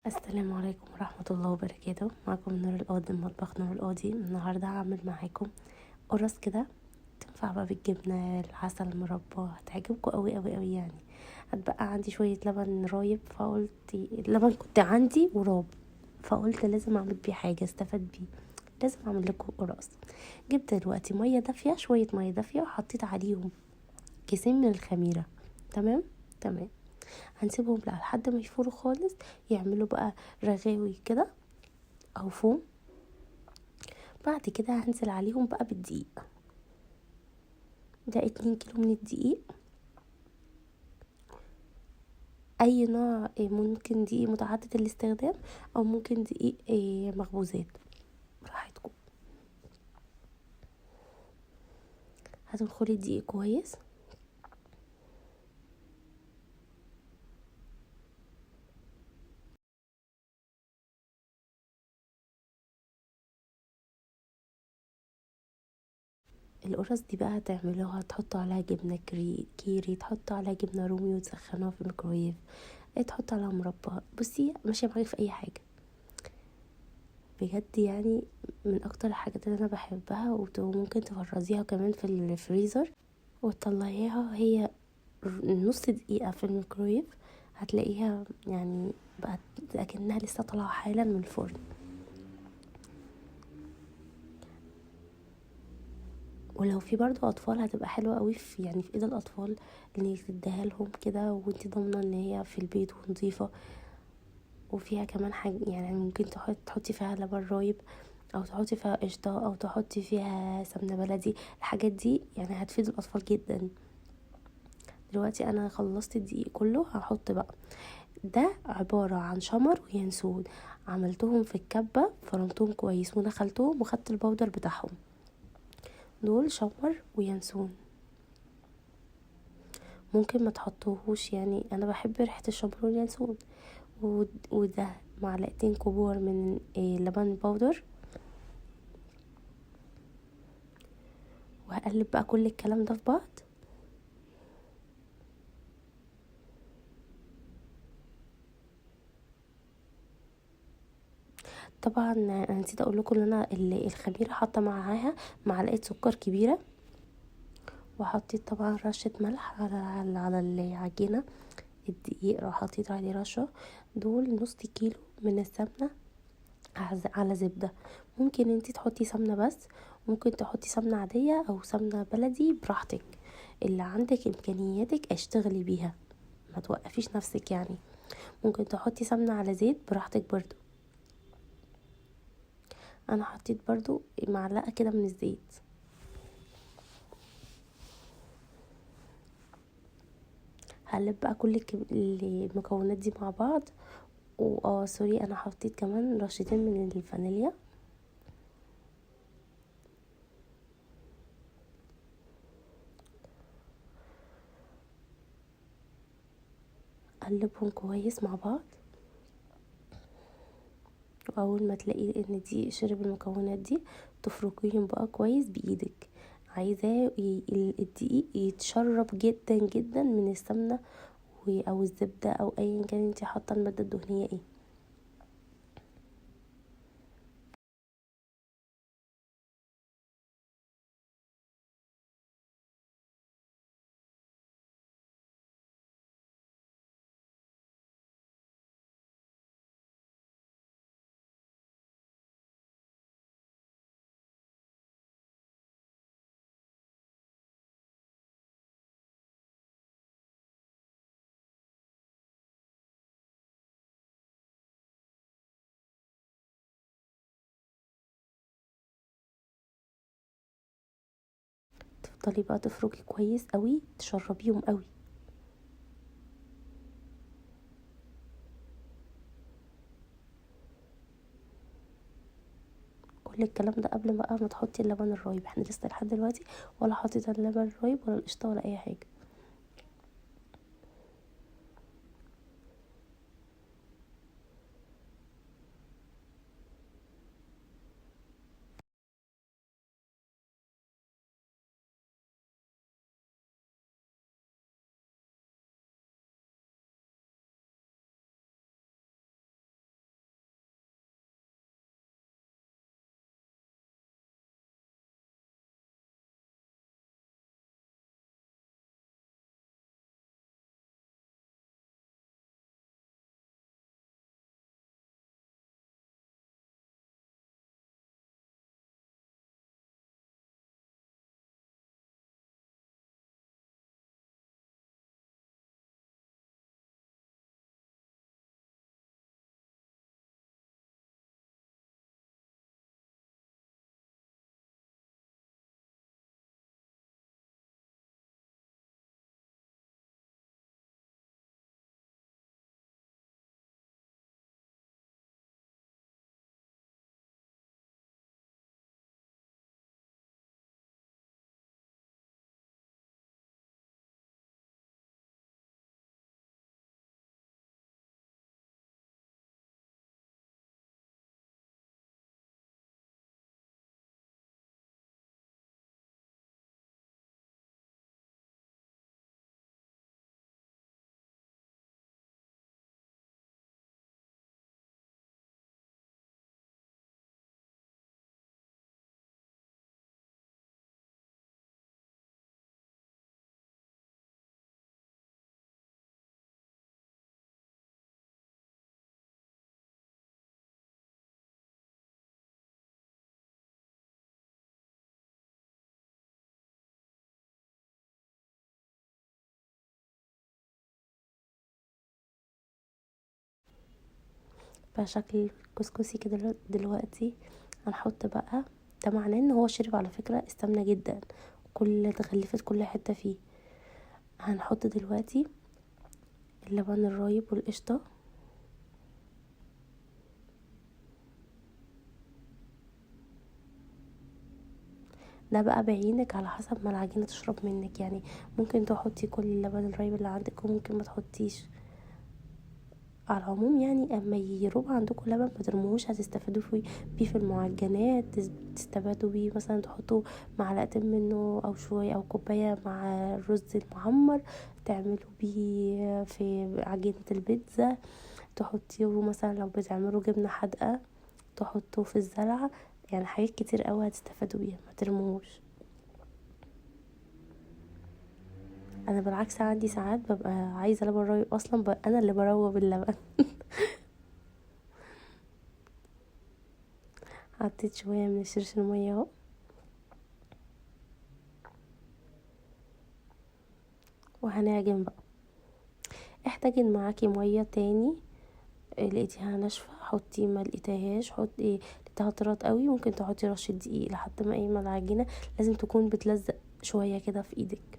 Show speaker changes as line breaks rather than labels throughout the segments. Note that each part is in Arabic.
السلام عليكم ورحمة الله وبركاته. معكم نور القاضي من مطبخ نور القاضي. النهاردة هعمل معاكم قرص كده تنفع بقى بالجبنة العسل المربى، هتعجبكم قوي قوي قوي. يعني هتبقى عندي شوية لبن رايب، فقلت اللبن كنت عندي وراب، فقلت لازم اعمل بيه حاجة استفاد بيه، لازم اعمل لكم قرص. جبت دلوقتي مية دافية، شوية مية دافية، وحطيت عليهم كيسين من الخميرة. تمام تمام. هنسيبهم بقى لحد ما يفوروا خالص، يعملوا بقى رغاوي كده او فوم. بعد كده هنزل عليهم بقى بالدقيق. ده 2 كيلو من الدقيق، اي نوع، ممكن دقيق متعدد الاستخدام او ممكن دقيق مخبوزات، براحتكم. هتنخلي الدقيق كويس. القرص دي بقى هتعملوها، تحطوا عليها جبنة كيري، تحطوا عليها جبنة رومي وتسخنوها في الميكرويف، تحطوا عليها مربى. بصي ماشية معاكي في اي حاجة بجد. يعني من اكتر الحاجات اللي انا بحبها، وممكن تفرزيها كمان في الفريزر وتطلعيها هي نص دقيقة في الميكرويف، هتلاقيها يعني بقت اكنها لسه طالعة حالا من الفرن. ولو في برضو اطفال هتبقى حلوة قوي، في يعني في ايد الاطفال، انك تديها لهم كده وانتي ضامنة ان هي في البيت ونظيفة، وفيها كمان حاجة. يعني ممكن تحطي فيها لبن رايب، او تحطي فيها قشطة، او تحطي فيها سمنة بلدي. الحاجات دي يعني هتفيد الاطفال جدا. دلوقتي انا خلصت الدقيق كله، هحط بقى. ده عبارة عن شمر وينسون، عملتهم في الكبة، فرمتهم كويس ونخلتهم وخدت البودر بتاعهم. دول شمر وينسون، ممكن ما تحطوهوش، يعني انا بحب ريحة الشمر واليانسون. وده معلقتين كبار من لبن بودر. وهقلب بقى كل الكلام ده في بعض. طبعا انا نسيت اقول لكم ان انا الخميره حاطه معاها معلقه سكر كبيره، وحطيت طبعا رشه ملح على العجينه. الدقيق راح حطيت عليه رشه. دول نص كيلو من السمنه على زبده. ممكن انتي تحطي سمنه بس، ممكن تحطي سمنه عاديه او سمنه بلدي، براحتك. اللي عندك امكانياتك اشتغلي بيها، ما توقفيش نفسك يعني. ممكن تحطي سمنه على زيت، براحتك برضو. انا حطيت برضو معلقه كده من الزيت. هقلب بقى كل المكونات دي مع بعض. سوري، انا حطيت كمان رشتين من الفانيليا. اقلبهم كويس مع بعض. واول ما تلاقي ان دي شرب المكونات دي، تفركيهم بقى كويس بايدك. عايزاه الدقيق يتشرب جدا جدا من السمنه او الزبده، او ايا كان انتي حاطه الماده الدهنيه ايه. تفضلي بقى تفركي كويس قوي، تشربيهم قوي. كل الكلام ده قبل بقى ما تحطي اللبن الرايب. احنا لسه لحد دلوقتي ولا حطيت اللبن الرايب ولا القشطه ولا اي حاجه. بقى شكل كسكسي كده دلوقتي. هنحط بقى، ده معناه ان هو شرب على فكرة استمنى جدا، اتغلفت كل حتة فيه. هنحط دلوقتي اللبن الرايب والقشطة. ده بقى بعينك على حسب ما العجينة تشرب منك، يعني ممكن تحطي كل اللبن الرايب اللي عندك وممكن ما تحطيش. على العموم يعني اما يروب عندكم لبن ما ترموهوش، هتستفادوا بيه في المعجنات، تستفادوا بيه مثلا تحطوا معلقتين منه او شوية او كوباية مع الرز المعمر، تعملوا بيه في عجينة البيتزا، تحطيه مثلا لو بتعملوا جبنة حادقة تحطوه في الزلعة. يعني حاجات كتير قوي هتستفادوا بيها، ما ترموهوش. انا بالعكس عندي ساعات ببقى عايزه لبن رايب اصلا، انا اللي بروب اللبن. حطيت شويه من الشرش الميه اهو. وهنعجن بقى. احتاجت معاكي ميه تاني لقيتيها ناشفه حطي، ما لقيتهاش حطي، لقيتها طرات قوي ممكن تحطي رشه دقيق لحد ما ما العجينه لازم تكون بتلزق شويه كده في ايدك،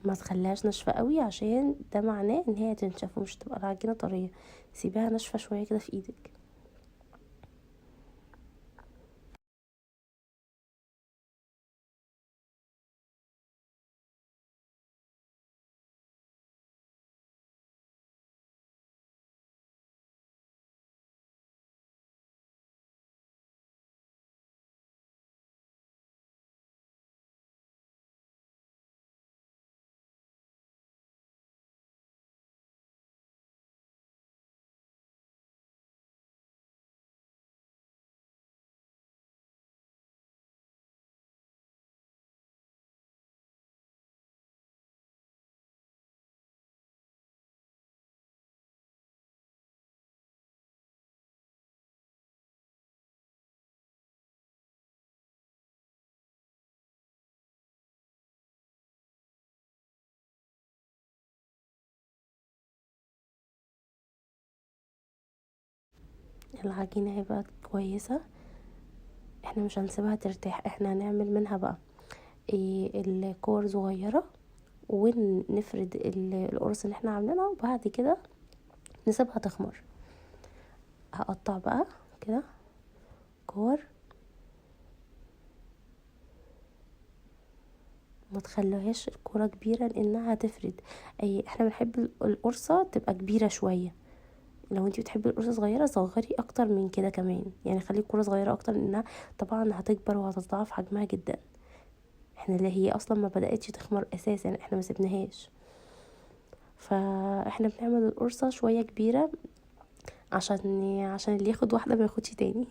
ما تخليهاش ناشفه قوي عشان ده معناه ان هي تنشف ومش تبقى العجينه طريه. سيبيها ناشفه شويه كده في ايدك. العجينه هيبقى كويسه، احنا مش هنسيبها ترتاح، احنا هنعمل منها بقى الكور صغيرة، ونفرد القرص اللي احنا عاملينها، وبعد كده نسيبها تخمر. هقطع بقى كده كور، ما تخلوهاش الكورة كبيرة لانها هتفرد. احنا بنحب القرصة تبقى كبيرة شوية، لو انتي بتحبي القرصة صغيرة صغري اكتر من كده كمان، يعني خلي الكورة صغيرة اكتر لانها طبعا هتكبر وهتضاعف حجمها جدا. احنا اللي هي اصلا ما بدأتش تخمر اساسا، احنا ما سيبناهاش، فاحنا بنعمل القرصة شوية كبيرة عشان اللي ياخد واحدة ما ياخدش تاني.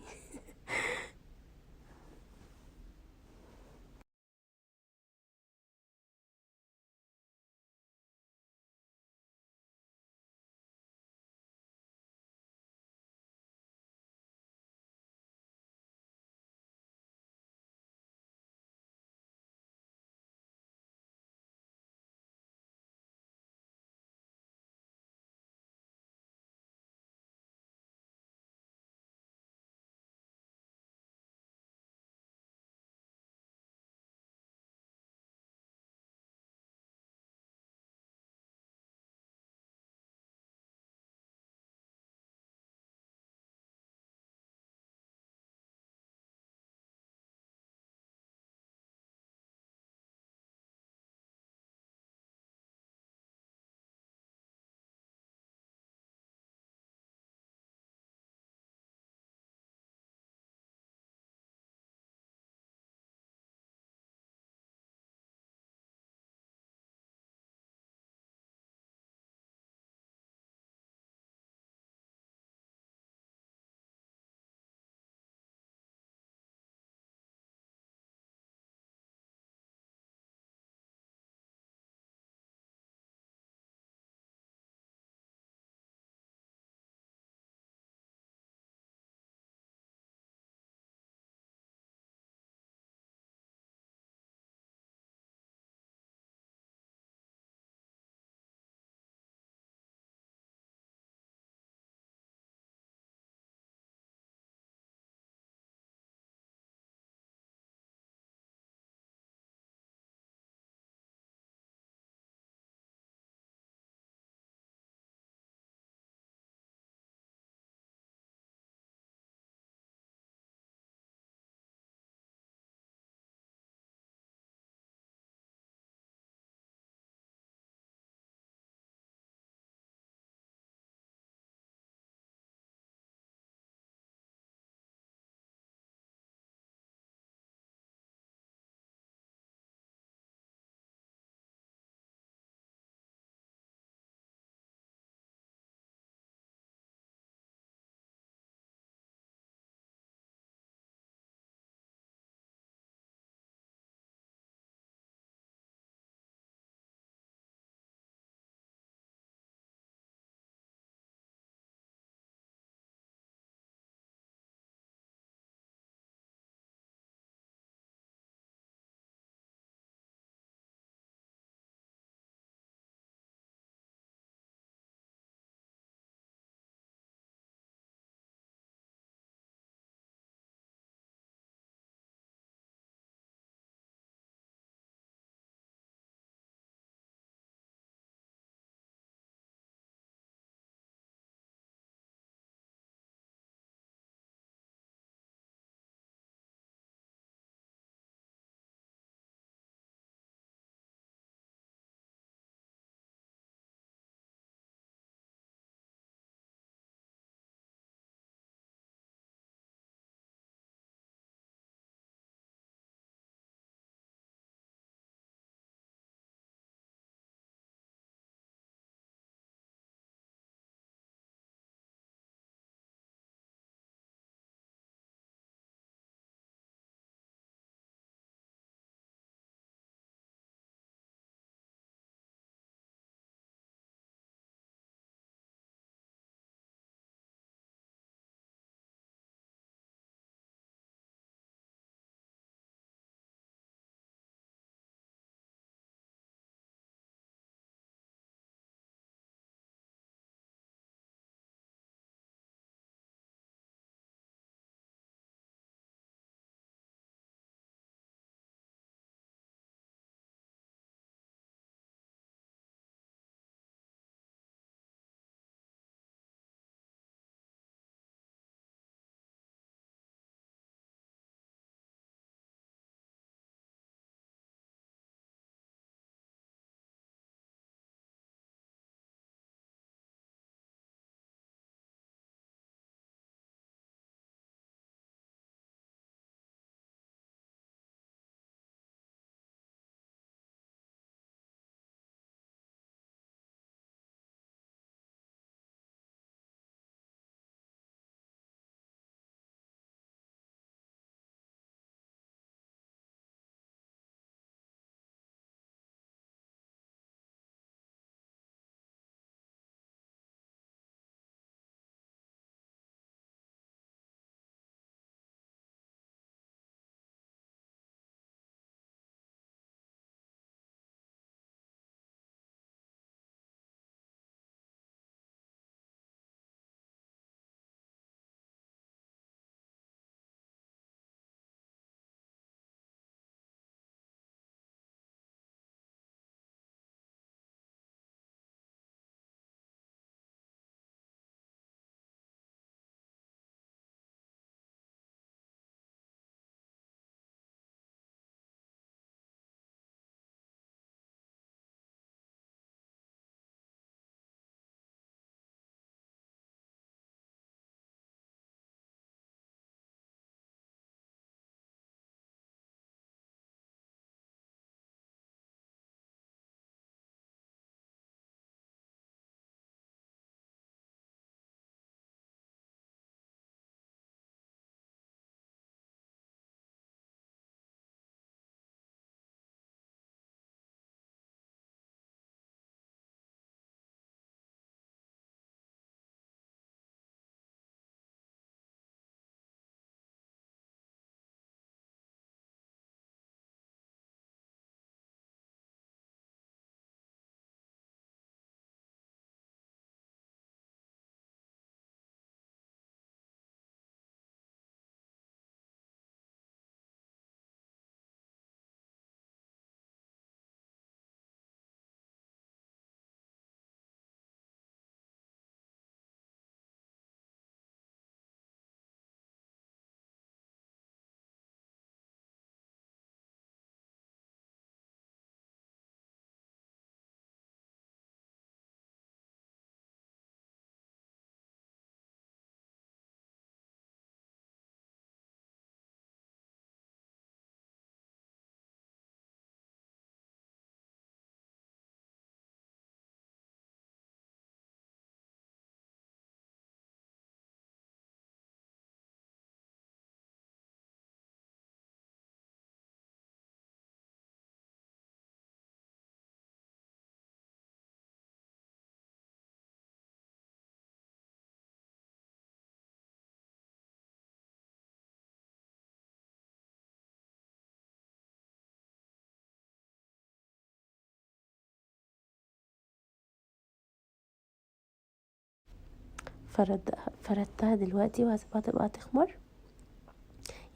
فردتها دلوقتي وهسيبها تبقى تخمر.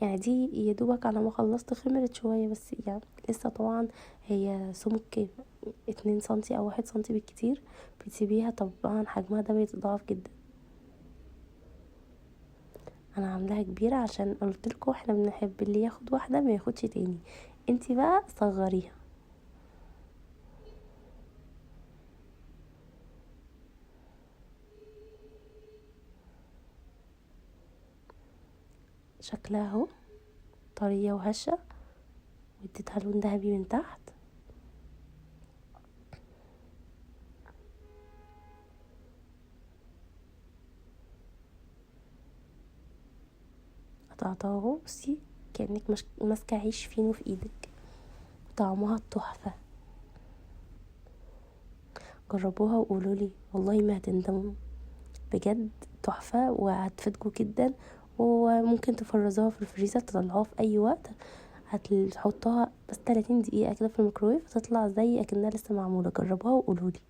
يعني دي يا دوبك على ما خلصت خمرت شويه، بس يعني لسه طبعا هي سمك 2 سنتي او 1 سنتي بالكتير. بتسيبيها طبعا حجمها ده بيتضاعف جدا. انا عاملاها كبيره عشان قلتلكوا احنا بنحب اللي ياخد واحده ما ياخدش تاني. انتي بقى صغريها. شكلها اهو طريه وهشه، واديتها لون ذهبي من تحت. قطعتها اهو، بصي كأنك ماسكه عيش فينو في ايدك. طعمها تحفه. جربوها وقولوا لي والله ما هتندموا، بجد تحفه وهتفيدكوا جدا. وممكن تفرزوها في الفريزر، تطلعوها في اي وقت. هتحطها بس 30 دقيقه كده في الميكرويف، تطلع زي اكنها لسه معموله. جربوها وقولوا لي.